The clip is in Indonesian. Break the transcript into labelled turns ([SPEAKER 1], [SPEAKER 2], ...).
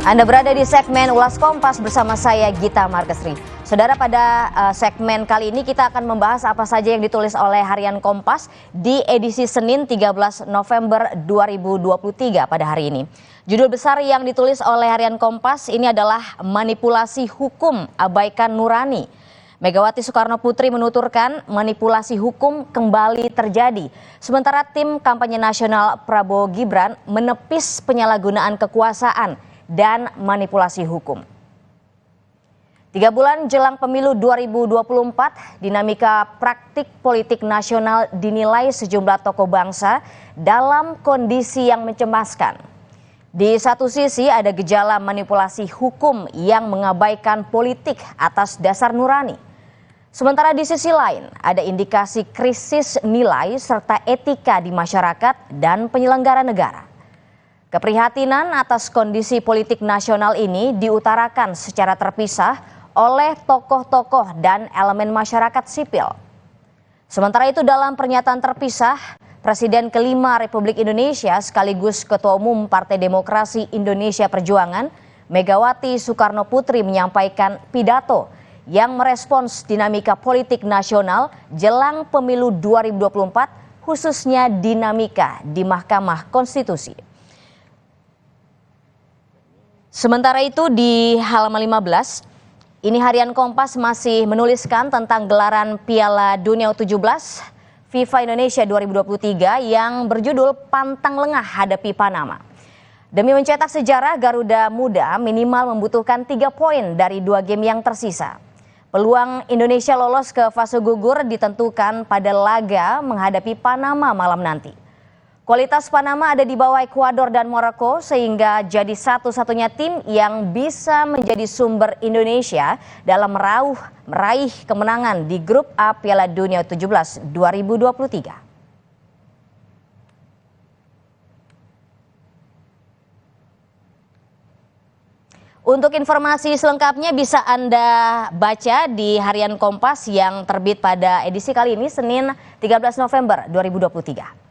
[SPEAKER 1] Anda berada di segmen Ulas Kompas bersama saya Gita Markesri. Saudara, pada segmen kali ini kita akan membahas apa saja yang ditulis oleh Harian Kompas di edisi Senin 13 November 2023 pada hari ini. Judul besar yang ditulis oleh Harian Kompas ini adalah manipulasi hukum abaikan nurani. Megawati Soekarno Putri menuturkan manipulasi hukum kembali terjadi. Sementara tim kampanye nasional Prabowo Gibran menepis penyalahgunaan kekuasaan dan manipulasi hukum. 3 bulan jelang pemilu 2024, dinamika praktik politik nasional dinilai sejumlah tokoh bangsa dalam kondisi yang mencemaskan. Di satu sisi ada gejala manipulasi hukum yang mengabaikan politik atas dasar nurani. Sementara di sisi lain ada indikasi krisis nilai serta etika di masyarakat dan penyelenggara negara. Keprihatinan atas kondisi politik nasional ini diutarakan secara terpisah oleh tokoh-tokoh dan elemen masyarakat sipil. Sementara itu dalam pernyataan terpisah, Presiden kelima Republik Indonesia sekaligus Ketua Umum Partai Demokrasi Indonesia Perjuangan, Megawati Soekarno Putri menyampaikan pidato yang merespons dinamika politik nasional jelang pemilu 2024, khususnya dinamika di Mahkamah Konstitusi. Sementara itu di halaman 15, ini Harian Kompas masih menuliskan tentang gelaran Piala Dunia U17 FIFA Indonesia 2023 yang berjudul Pantang Lengah Hadapi Panama. Demi mencetak sejarah, Garuda Muda minimal membutuhkan 3 poin dari 2 game yang tersisa. Peluang Indonesia lolos ke fase gugur ditentukan pada laga menghadapi Panama malam nanti. Kualitas Panama ada di bawah Ekuador dan Maroko sehingga jadi satu-satunya tim yang bisa menjadi sumber Indonesia dalam meraih kemenangan di grup A Piala Dunia U17 2023. Untuk informasi selengkapnya bisa Anda baca di Harian Kompas yang terbit pada edisi kali ini Senin 13 November 2023.